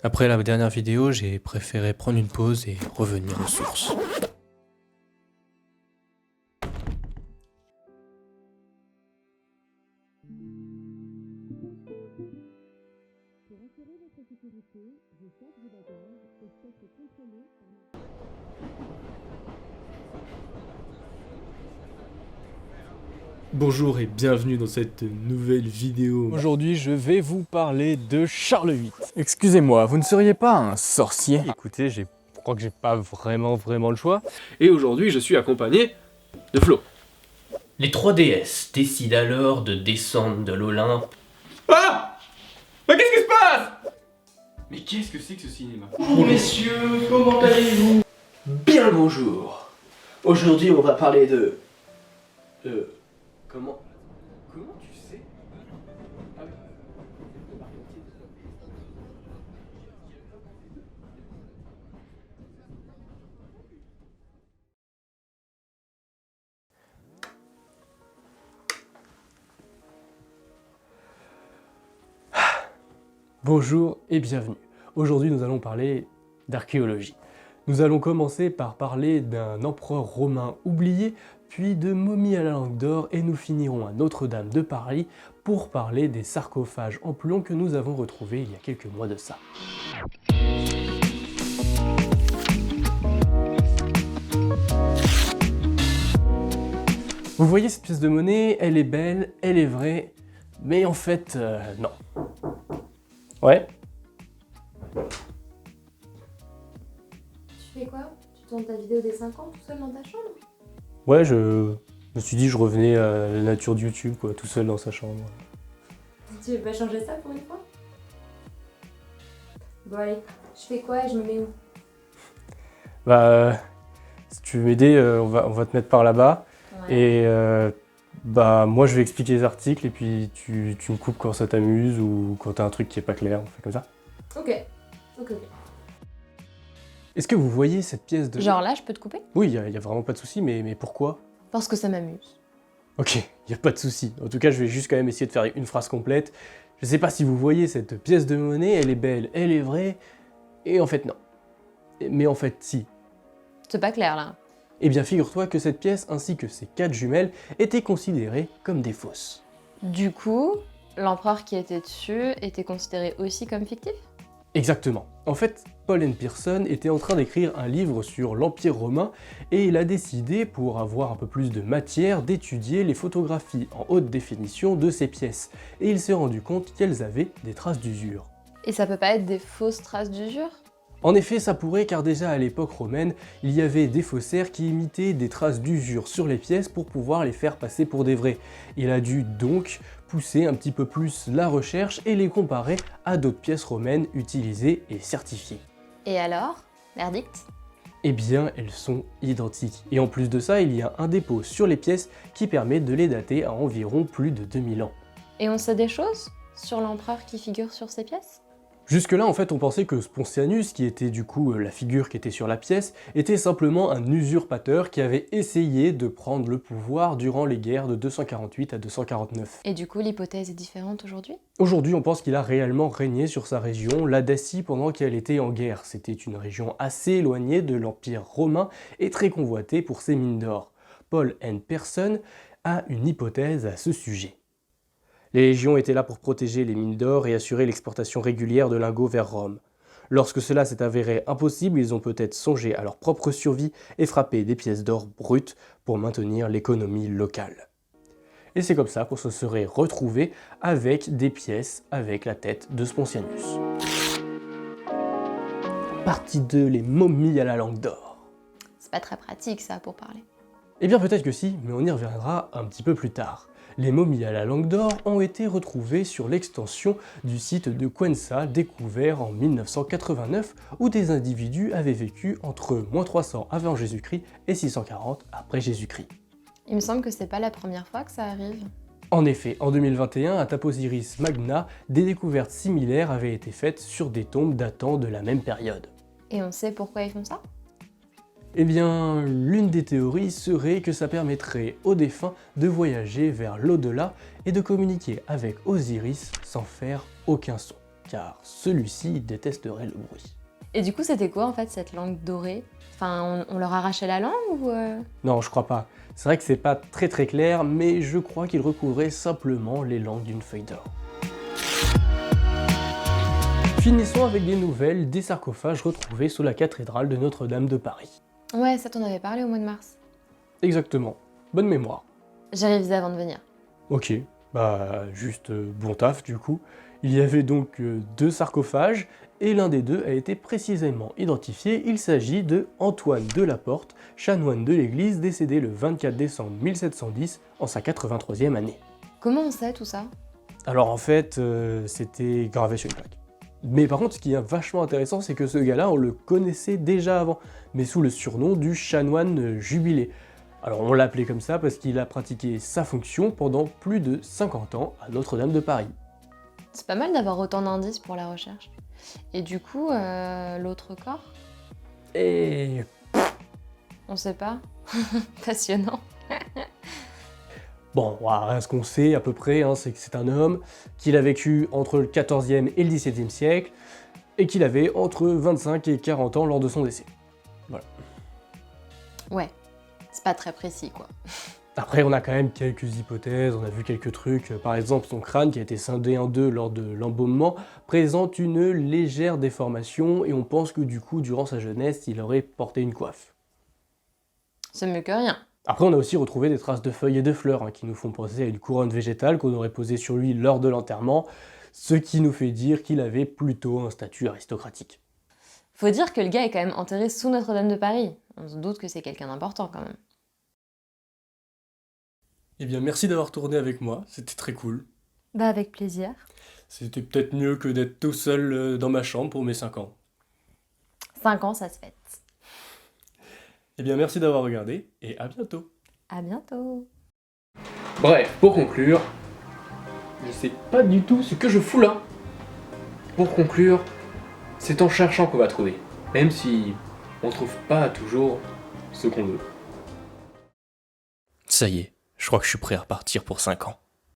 Après la dernière vidéo, j'ai préféré prendre une pause et revenir aux sources. Bonjour et bienvenue dans cette nouvelle vidéo. Aujourd'hui, je vais vous parler de Charles VIII. Excusez-moi, vous ne seriez pas un sorcier? Écoutez, je crois que j'ai pas vraiment le choix. Et aujourd'hui, je suis accompagné de Flo. Les trois déesses décident alors de descendre de l'Olympe. Ah! Mais qu'est-ce qui se passe? Mais qu'est-ce que c'est que ce cinéma? Bonjour messieurs, comment allez-vous? Bien le bonjour. Aujourd'hui, on va parler de... Comment tu sais? Ah oui. Bonjour et bienvenue. Aujourd'hui, nous allons parler d'archéologie. Nous allons commencer par parler d'un empereur romain oublié, puis de momies à la langue d'or, et nous finirons à Notre-Dame de Paris pour parler des sarcophages en plomb que nous avons retrouvés il y a quelques mois de ça. Vous voyez cette pièce de monnaie, elle est belle, elle est vraie, mais en fait, non. Ouais. Tu fais quoi? Tu tournes ta vidéo des 5 ans tout seul dans ta chambre? Ouais, je me suis dit je revenais à la nature de YouTube, quoi, tout seul dans sa chambre. Tu veux pas changer ça pour une fois? Bon allez, je fais quoi et je me mets où? Bah, si tu veux m'aider, on va te mettre par là-bas. Ouais. Et bah, moi je vais expliquer les articles et puis tu me coupes quand ça t'amuse ou quand t'as un truc qui est pas clair, on fait comme ça. Ok. Est-ce que vous voyez cette pièce de... Genre là, je peux te couper? Oui, y a vraiment pas de souci, mais pourquoi? Parce que ça m'amuse. Ok, y a pas de souci. En tout cas, je vais juste quand même essayer de faire une phrase complète. Je sais pas si vous voyez cette pièce de monnaie, elle est belle, elle est vraie, et en fait non. Mais en fait si. C'est pas clair là. Eh bien figure-toi que cette pièce ainsi que ses 4 jumelles étaient considérées comme des fausses. Du coup, l'empereur qui était dessus était considéré aussi comme fictif? Exactement. En fait, Paul N. Pearson était en train d'écrire un livre sur l'Empire romain et il a décidé, pour avoir un peu plus de matière, d'étudier les photographies en haute définition de ces pièces. Et il s'est rendu compte qu'elles avaient des traces d'usure. Et ça peut pas être des fausses traces d'usure? En effet, ça pourrait, car déjà à l'époque romaine, il y avait des faussaires qui imitaient des traces d'usure sur les pièces pour pouvoir les faire passer pour des vraies. Il a dû donc pousser un petit peu plus la recherche et les comparer à d'autres pièces romaines utilisées et certifiées. Et alors? Verdict? Eh bien, elles sont identiques. Et en plus de ça, il y a un dépôt sur les pièces qui permet de les dater à environ plus de 2000 ans. Et on sait des choses sur l'empereur qui figure sur ces pièces? Jusque-là, en fait, on pensait que Spontianus, qui était du coup la figure qui était sur la pièce, était simplement un usurpateur qui avait essayé de prendre le pouvoir durant les guerres de 248 à 249. Et du coup, l'hypothèse est différente aujourd'hui? Aujourd'hui, on pense qu'il a réellement régné sur sa région, la Dacie, pendant qu'elle était en guerre. C'était une région assez éloignée de l'Empire romain et très convoitée pour ses mines d'or. Paul N. Pearson a une hypothèse à ce sujet. Les légions étaient là pour protéger les mines d'or et assurer l'exportation régulière de lingots vers Rome. Lorsque cela s'est avéré impossible, ils ont peut-être songé à leur propre survie et frappé des pièces d'or brutes pour maintenir l'économie locale. Et c'est comme ça qu'on se serait retrouvé avec des pièces avec la tête de Spontianus. Partie 2, les momies à la langue d'or. C'est pas très pratique ça pour parler. Eh bien peut-être que si, mais on y reviendra un petit peu plus tard. Les momies à la langue d'or ont été retrouvées sur l'extension du site de Cuenca découvert en 1989 où des individus avaient vécu entre -300 avant Jésus-Christ et 640 après Jésus-Christ. Il me semble que c'est pas la première fois que ça arrive. En effet, en 2021, à Taposiris Magna, des découvertes similaires avaient été faites sur des tombes datant de la même période. Et on sait pourquoi ils font ça? Eh bien, l'une des théories serait que ça permettrait aux défunts de voyager vers l'au-delà et de communiquer avec Osiris sans faire aucun son. car celui-ci détesterait le bruit. Et du coup, c'était quoi en fait cette langue dorée? Enfin, on leur arrachait la langue ou Non, je crois pas. C'est vrai que c'est pas très clair, mais je crois qu'il recouvrait simplement les langues d'une feuille d'or. Finissons avec des nouvelles des sarcophages retrouvés sous la cathédrale de Notre-Dame de Paris. Ouais, ça t'en avait parlé au mois de mars. Exactement. Bonne mémoire. J'ai révisé avant de venir. Ok, bah juste bon taf du coup. Il y avait donc 2 sarcophages, et l'un des deux a été précisément identifié. Il s'agit de Antoine de la Porte, chanoine de l'église décédé le 24 décembre 1710 en sa 83e année. Comment on sait tout ça? Alors en fait, c'était gravé sur une plaque. Mais par contre, ce qui est vachement intéressant, c'est que ce gars-là, on le connaissait déjà avant, mais sous le surnom du chanoine jubilé. Alors on l'appelait comme ça parce qu'il a pratiqué sa fonction pendant plus de 50 ans à Notre-Dame de Paris. C'est pas mal d'avoir autant d'indices pour la recherche. Et du coup, l'autre corps? Et On sait pas. Passionnant. bon, voilà, ce qu'on sait à peu près, hein, c'est que c'est un homme, qu'il a vécu entre le 14e et le 17e siècle, et qu'il avait entre 25 et 40 ans lors de son décès. Voilà. Ouais, c'est pas très précis quoi. Après, on a quand même quelques hypothèses, on a vu quelques trucs. Par exemple, son crâne, qui a été scindé en deux lors de l'embaumement, présente une légère déformation, et on pense que du coup, durant sa jeunesse, il aurait porté une coiffe. C'est mieux que rien. Après, on a aussi retrouvé des traces de feuilles et de fleurs, hein, qui nous font penser à une couronne végétale qu'on aurait posée sur lui lors de l'enterrement, ce qui nous fait dire qu'il avait plutôt un statut aristocratique. Faut dire que le gars est quand même enterré sous Notre-Dame de Paris. On se doute que c'est quelqu'un d'important quand même. Eh bien, merci d'avoir tourné avec moi, c'était très cool. Bah avec plaisir. C'était peut-être mieux que d'être tout seul dans ma chambre pour mes 5 ans. 5 ans, ça se fête. Eh bien, merci d'avoir regardé, et à bientôt. À bientôt. Bref, pour conclure, je sais pas du tout ce que je fous là. Pour conclure, c'est en cherchant qu'on va trouver, même si on trouve pas toujours ce qu'on veut. Ça y est, je crois que je suis prêt à repartir pour 5 ans.